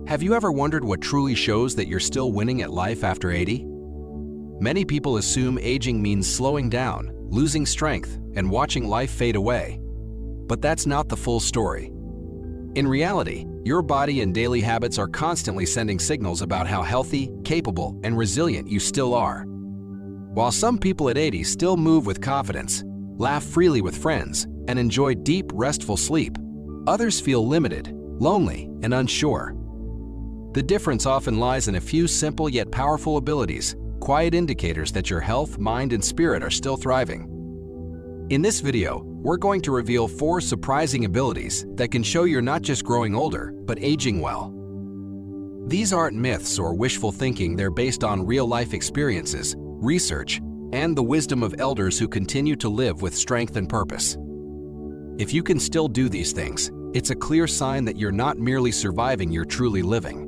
Have you ever wondered what truly shows that you're still winning at life after 80? Many people assume aging means slowing down, losing strength, and watching life fade away. But that's not the full story. In reality, your body and daily habits are constantly sending signals about how healthy, capable, and resilient you still are. While some people at 80 still move with confidence, laugh freely with friends, and enjoy deep, restful sleep, others feel limited, lonely, and unsure. The difference often lies in a few simple yet powerful abilities, quiet indicators that your health, mind, and spirit are still thriving. In this video, we're going to reveal 4 surprising abilities that can show you're not just growing older, but aging well. These aren't myths or wishful thinking, they're based on real-life experiences, research, and the wisdom of elders who continue to live with strength and purpose. If you can still do these things, it's a clear sign that you're not merely surviving, you're truly living.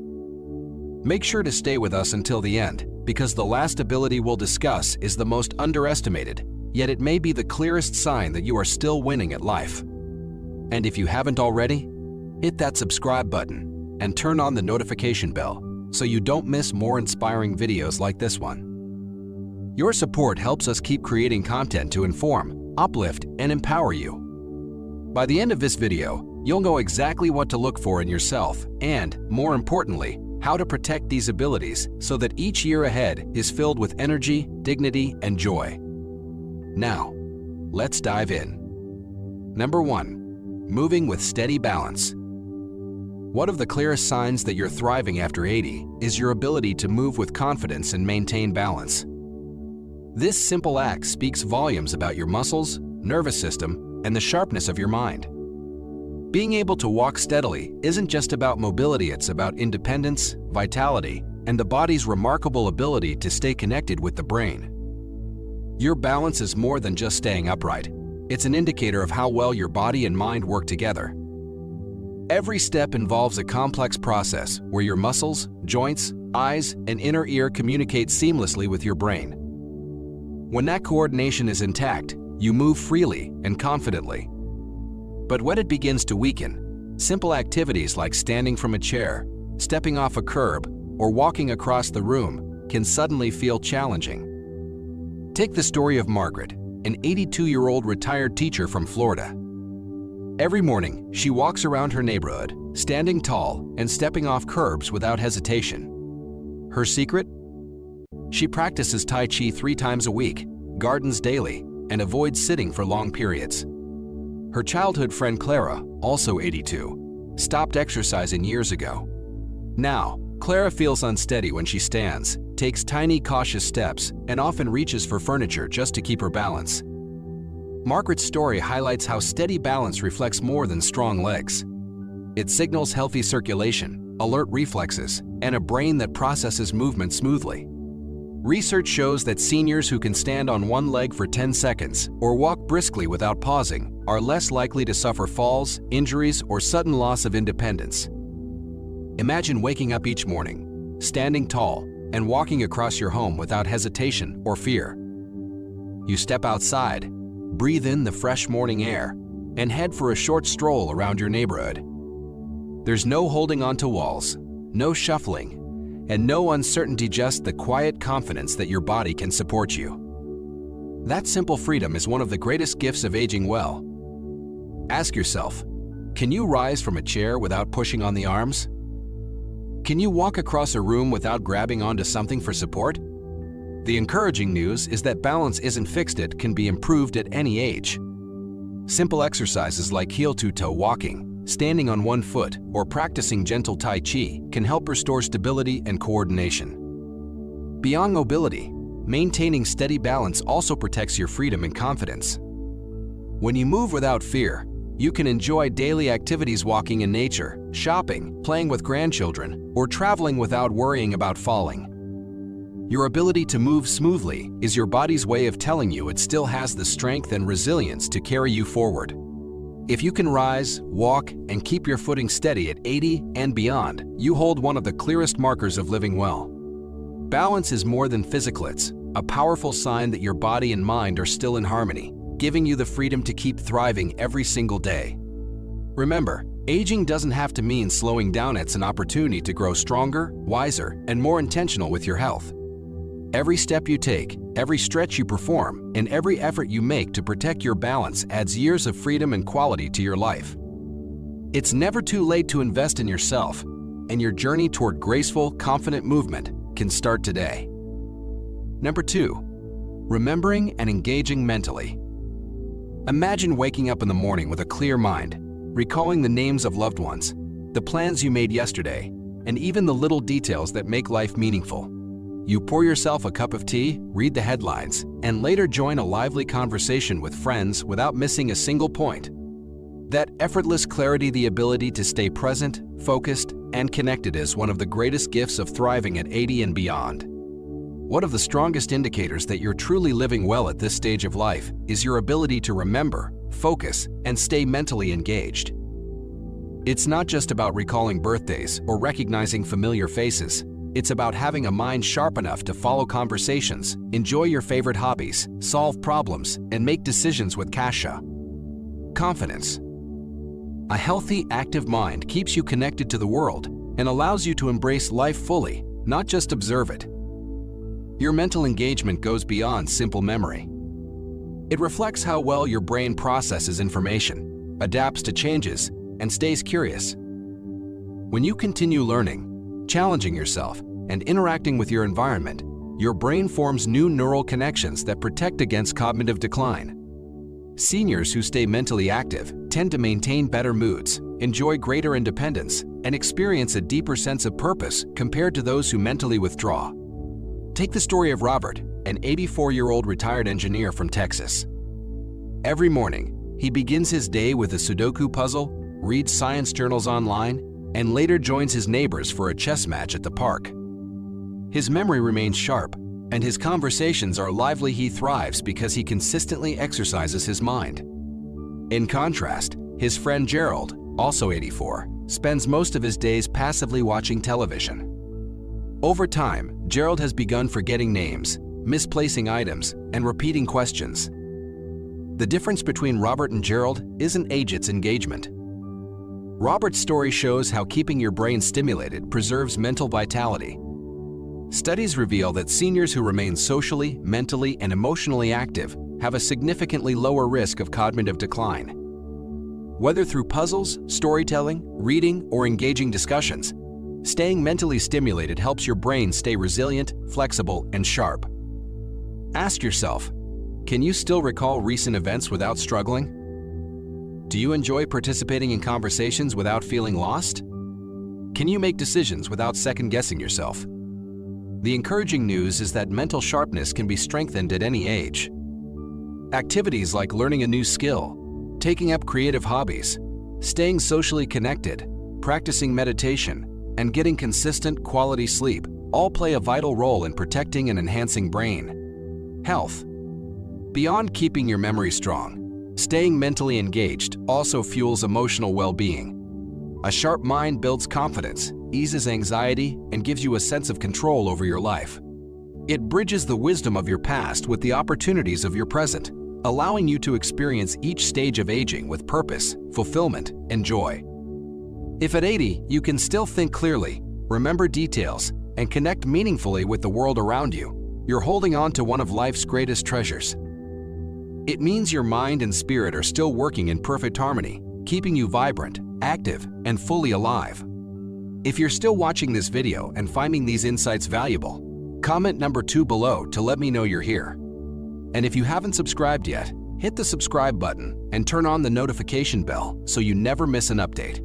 Make sure to stay with us until the end, because the last ability we'll discuss is the most underestimated, yet it may be the clearest sign that you are still winning at life. And if you haven't already, hit that subscribe button and turn on the notification bell so you don't miss more inspiring videos like this one. Your support helps us keep creating content to inform, uplift, and empower you. By the end of this video, you'll know exactly what to look for in yourself and, more importantly, how to protect these abilities so that each year ahead is filled with energy, dignity, and joy. Now, let's dive in. Number 1. Moving with steady balance. One of the clearest signs that you're thriving after 80 is your ability to move with confidence and maintain balance. This simple act speaks volumes about your muscles, nervous system, and the sharpness of your mind. Being able to walk steadily isn't just about mobility, it's about independence, vitality, and the body's remarkable ability to stay connected with the brain. Your balance is more than just staying upright. It's an indicator of how well your body and mind work together. Every step involves a complex process where your muscles, joints, eyes, and inner ear communicate seamlessly with your brain. When that coordination is intact, you move freely and confidently. But when it begins to weaken, simple activities like standing from a chair, stepping off a curb, or walking across the room can suddenly feel challenging. Take the story of Margaret, an 82-year-old retired teacher from Florida. Every morning, she walks around her neighborhood, standing tall and stepping off curbs without hesitation. Her secret? She practices Tai Chi 3 times a week, gardens daily, and avoids sitting for long periods. Her childhood friend Clara, also 82, stopped exercising years ago. Now, Clara feels unsteady when she stands, takes tiny, cautious steps, and often reaches for furniture just to keep her balance. Margaret's story highlights how steady balance reflects more than strong legs. It signals healthy circulation, alert reflexes, and a brain that processes movement smoothly. Research shows that seniors who can stand on one leg for 10 seconds or walk briskly without pausing are less likely to suffer falls, injuries, or sudden loss of independence. Imagine waking up each morning, standing tall, and walking across your home without hesitation or fear. You step outside, breathe in the fresh morning air, and head for a short stroll around your neighborhood. There's no holding onto walls, no shuffling, and no uncertainty, just the quiet confidence that your body can support you. That simple freedom is one of the greatest gifts of aging well. Ask yourself, can you rise from a chair without pushing on the arms? Can you walk across a room without grabbing onto something for support? The encouraging news is that balance isn't fixed, it can be improved at any age. Simple exercises like heel-to-toe walking, standing on one foot, or practicing gentle Tai Chi can help restore stability and coordination. Beyond mobility, maintaining steady balance also protects your freedom and confidence. When you move without fear, you can enjoy daily activities, walking in nature, shopping, playing with grandchildren, or traveling without worrying about falling. Your ability to move smoothly is your body's way of telling you it still has the strength and resilience to carry you forward. If you can rise, walk, and keep your footing steady at 80 and beyond, you hold one of the clearest markers of living well. Balance is more than physical, it's a powerful sign that your body and mind are still in harmony, giving you the freedom to keep thriving every single day. Remember, Aging doesn't have to mean slowing down. It's an opportunity to grow stronger, wiser, and more intentional with your health. Every step you take, every stretch you perform, and every effort you make to protect your balance adds years of freedom and quality to your life. It's never too late to invest in yourself, and your journey toward graceful, confident movement can start today. Number 2. Remembering and engaging mentally. Imagine waking up in the morning with a clear mind, recalling the names of loved ones, the plans you made yesterday, and even the little details that make life meaningful. You pour yourself a cup of tea, read the headlines, and later join a lively conversation with friends without missing a single point. That effortless clarity, the ability to stay present, focused, and connected is one of the greatest gifts of thriving at 80 and beyond. One of the strongest indicators that you're truly living well at this stage of life is your ability to remember, focus, and stay mentally engaged. It's not just about recalling birthdays or recognizing familiar faces. It's about having a mind sharp enough to follow conversations, enjoy your favorite hobbies, solve problems, and make decisions with kasha. Confidence. A healthy, active mind keeps you connected to the world and allows you to embrace life fully, not just observe it. Your mental engagement goes beyond simple memory. It reflects how well your brain processes information, adapts to changes, and stays curious. When you continue learning, challenging yourself, and interacting with your environment, your brain forms new neural connections that protect against cognitive decline. Seniors who stay mentally active tend to maintain better moods, enjoy greater independence, and experience a deeper sense of purpose compared to those who mentally withdraw. Take the story of Robert, an 84-year-old retired engineer from Texas. Every morning, he begins his day with a Sudoku puzzle, reads science journals online, and later joins his neighbors for a chess match at the park. His memory remains sharp, and his conversations are lively. He thrives because he consistently exercises his mind. In contrast, his friend Gerald, also 84, spends most of his days passively watching television. Over time, Gerald has begun forgetting names, misplacing items, and repeating questions. The difference between Robert and Gerald isn't age, it's engagement. Robert's story shows how keeping your brain stimulated preserves mental vitality. Studies reveal that seniors who remain socially, mentally, and emotionally active have a significantly lower risk of cognitive decline. Whether through puzzles, storytelling, reading, or engaging discussions, staying mentally stimulated helps your brain stay resilient, flexible, and sharp. Ask yourself, can you still recall recent events without struggling? Do you enjoy participating in conversations without feeling lost? Can you make decisions without second-guessing yourself? The encouraging news is that mental sharpness can be strengthened at any age. Activities like learning a new skill, taking up creative hobbies, staying socially connected, practicing meditation, and getting consistent, quality sleep all play a vital role in protecting and enhancing brain health. Beyond keeping your memory strong, staying mentally engaged also fuels emotional well-being. A sharp mind builds confidence, eases anxiety, and gives you a sense of control over your life. It bridges the wisdom of your past with the opportunities of your present, allowing you to experience each stage of aging with purpose, fulfillment, and joy. If at 80 you can still think clearly, remember details, and connect meaningfully with the world around you, you're holding on to one of life's greatest treasures. It means your mind and spirit are still working in perfect harmony, keeping you vibrant, active, and fully alive. If you're still watching this video and finding these insights valuable, comment number 2 below to let me know you're here. And if you haven't subscribed yet, hit the subscribe button and turn on the notification bell so you never miss an update.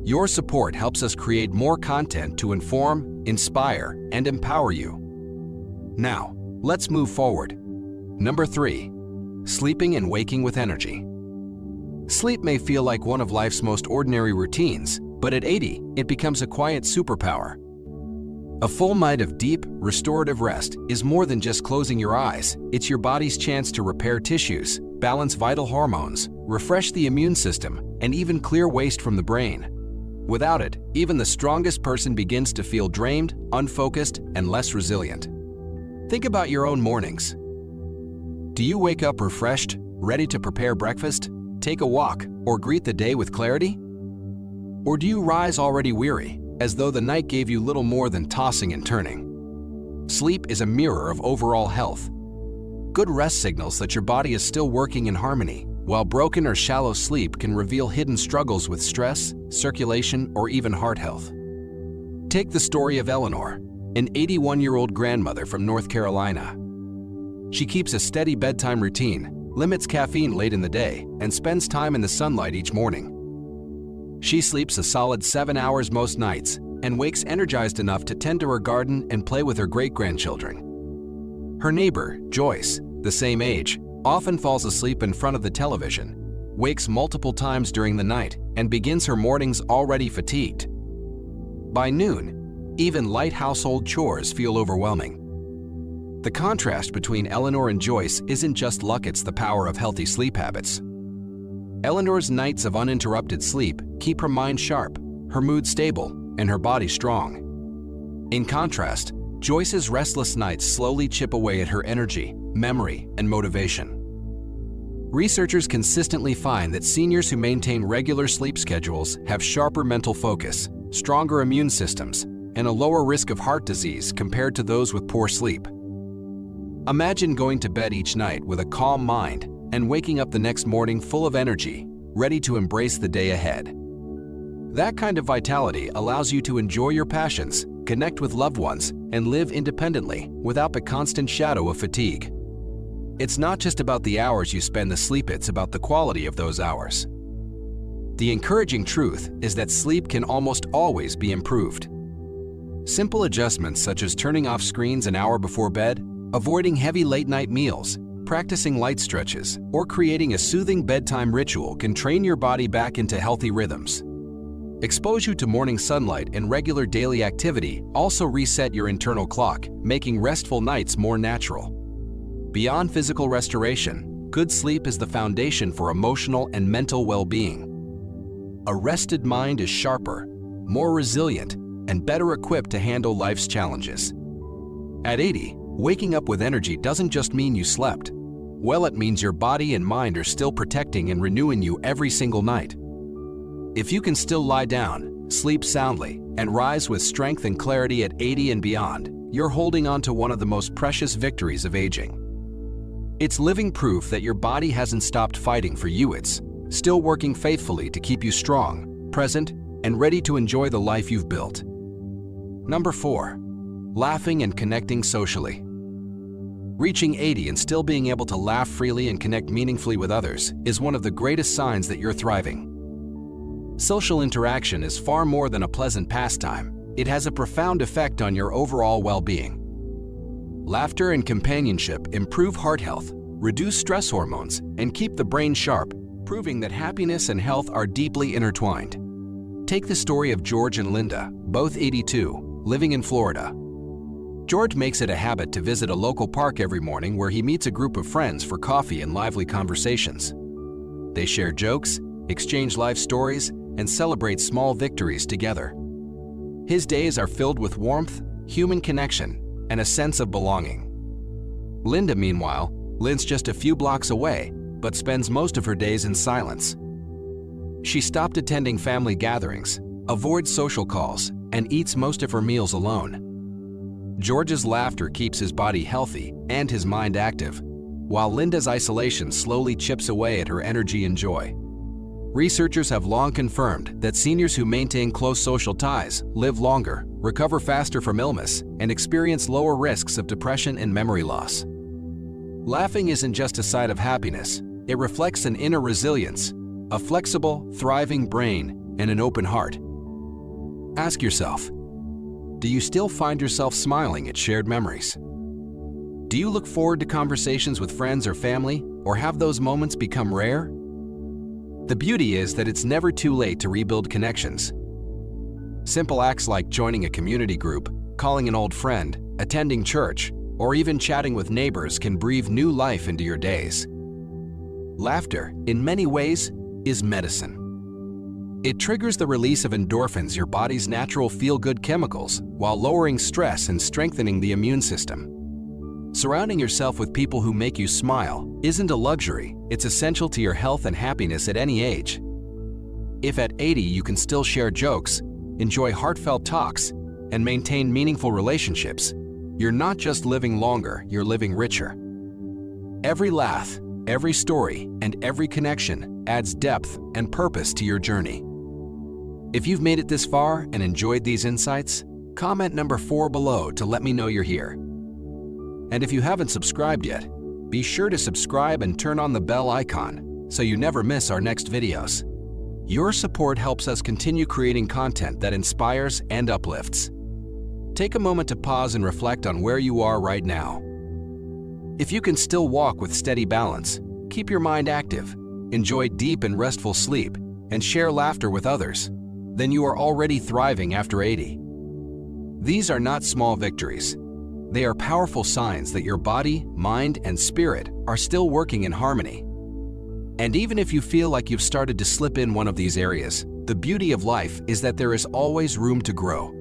Your support helps us create more content to inform, inspire, and empower you. Now, let's move forward. Number 3. Sleeping and waking with energy. Sleep may feel like one of life's most ordinary routines, but at 80, it becomes a quiet superpower. A full night of deep, restorative rest is more than just closing your eyes. It's your body's chance to repair tissues, balance vital hormones, refresh the immune system, and even clear waste from the brain. Without it, even the strongest person begins to feel drained, unfocused, and less resilient. Think about your own mornings. Do you wake up refreshed, ready to prepare breakfast, take a walk, or greet the day with clarity? Or do you rise already weary, as though the night gave you little more than tossing and turning? Sleep is a mirror of overall health. Good rest signals that your body is still working in harmony, while broken or shallow sleep can reveal hidden struggles with stress, circulation, or even heart health. Take the story of Eleanor, an 81-year-old grandmother from North Carolina. She keeps a steady bedtime routine, limits caffeine late in the day, and spends time in the sunlight each morning. She sleeps a solid 7 hours most nights and wakes energized enough to tend to her garden and play with her great-grandchildren. Her neighbor, Joyce, the same age, often falls asleep in front of the television, wakes multiple times during the night, and begins her mornings already fatigued. By noon, even light household chores feel overwhelming. The contrast between Eleanor and Joyce isn't just luck, it's the power of healthy sleep habits. Eleanor's nights of uninterrupted sleep keep her mind sharp, her mood stable, and her body strong. In contrast, Joyce's restless nights slowly chip away at her energy, memory, and motivation. Researchers consistently find that seniors who maintain regular sleep schedules have sharper mental focus, stronger immune systems, and a lower risk of heart disease compared to those with poor sleep. Imagine going to bed each night with a calm mind and waking up the next morning full of energy, ready to embrace the day ahead. That kind of vitality allows you to enjoy your passions, connect with loved ones, and live independently without the constant shadow of fatigue. It's not just about the hours you spend asleep, it's about the quality of those hours. The encouraging truth is that sleep can almost always be improved. Simple adjustments such as turning off screens an hour before bed, avoiding heavy late-night meals, practicing light stretches, or creating a soothing bedtime ritual can train your body back into healthy rhythms. Exposure to morning sunlight and regular daily activity also reset your internal clock, making restful nights more natural. Beyond physical restoration, good sleep is the foundation for emotional and mental well-being. A rested mind is sharper, more resilient, and better equipped to handle life's challenges. At 80, waking up with energy doesn't just mean you slept. Well, it means your body and mind are still protecting and renewing you every single night. If you can still lie down, sleep soundly, and rise with strength and clarity at 80 and beyond, you're holding on to one of the most precious victories of aging. It's living proof that your body hasn't stopped fighting for you. It's still working faithfully to keep you strong, present, and ready to enjoy the life you've built. Number 4. Laughing and connecting socially. Reaching 80 and still being able to laugh freely and connect meaningfully with others is one of the greatest signs that you're thriving. Social interaction is far more than a pleasant pastime. It has a profound effect on your overall well-being. Laughter and companionship improve heart health, reduce stress hormones, and keep the brain sharp, proving that happiness and health are deeply intertwined. Take the story of George and Linda, both 82, living in Florida. George makes it a habit to visit a local park every morning where he meets a group of friends for coffee and lively conversations. They share jokes, exchange life stories, and celebrate small victories together. His days are filled with warmth, human connection, and a sense of belonging. Linda, meanwhile, lives just a few blocks away, but spends most of her days in silence. She stopped attending family gatherings, avoids social calls, and eats most of her meals alone. George's laughter keeps his body healthy and his mind active, while Linda's isolation slowly chips away at her energy and joy. Researchers have long confirmed that seniors who maintain close social ties live longer, recover faster from illness, and experience lower risks of depression and memory loss. Laughing isn't just a sign of happiness, it reflects an inner resilience, a flexible, thriving brain, and an open heart. Ask yourself, do you still find yourself smiling at shared memories? Do you look forward to conversations with friends or family, or have those moments become rare? The beauty is that it's never too late to rebuild connections. Simple acts like joining a community group, calling an old friend, attending church, or even chatting with neighbors can breathe new life into your days. Laughter, in many ways, is medicine. It triggers the release of endorphins, your body's natural feel-good chemicals, while lowering stress and strengthening the immune system. Surrounding yourself with people who make you smile isn't a luxury, it's essential to your health and happiness at any age. If at 80 you can still share jokes, enjoy heartfelt talks, and maintain meaningful relationships, you're not just living longer, you're living richer. Every laugh, every story, and every connection adds depth and purpose to your journey. If you've made it this far and enjoyed these insights, comment number 4 below to let me know you're here. And if you haven't subscribed yet, be sure to subscribe and turn on the bell icon so you never miss our next videos. Your support helps us continue creating content that inspires and uplifts. Take a moment to pause and reflect on where you are right now. If you can still walk with steady balance, keep your mind active, enjoy deep and restful sleep, and share laughter with others, then you are already thriving after 80. These are not small victories. They are powerful signs that your body, mind, and spirit are still working in harmony. And even if you feel like you've started to slip in one of these areas, the beauty of life is that there is always room to grow.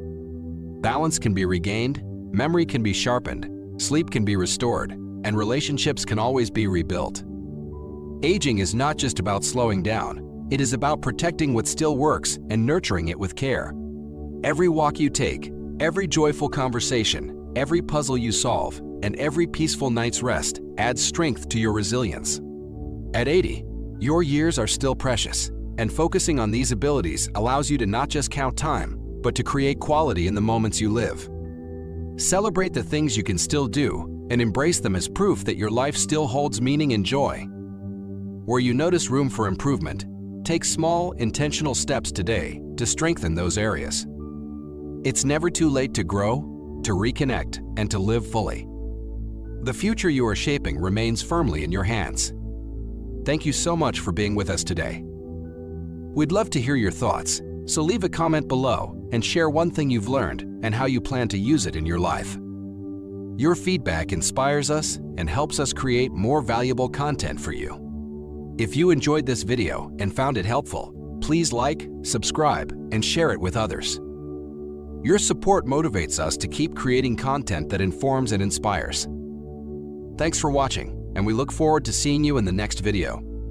Balance can be regained, memory can be sharpened, sleep can be restored, and relationships can always be rebuilt. Aging is not just about slowing down, it is about protecting what still works and nurturing it with care. Every walk you take, every joyful conversation, every puzzle you solve, and every peaceful night's rest adds strength to your resilience. At 80, your years are still precious, and focusing on these abilities allows you to not just count time, but to create quality in the moments you live. Celebrate the things you can still do and embrace them as proof that your life still holds meaning and joy. Where you notice room for improvement, take small, intentional steps today to strengthen those areas. It's never too late to grow, to reconnect, and to live fully. The future you are shaping remains firmly in your hands. Thank you so much for being with us today. We'd love to hear your thoughts, so leave a comment below and share one thing you've learned and how you plan to use it in your life. Your feedback inspires us and helps us create more valuable content for you. If you enjoyed this video and found it helpful, please like, subscribe, and share it with others. Your support motivates us to keep creating content that informs and inspires. Thanks for watching, and we look forward to seeing you in the next video.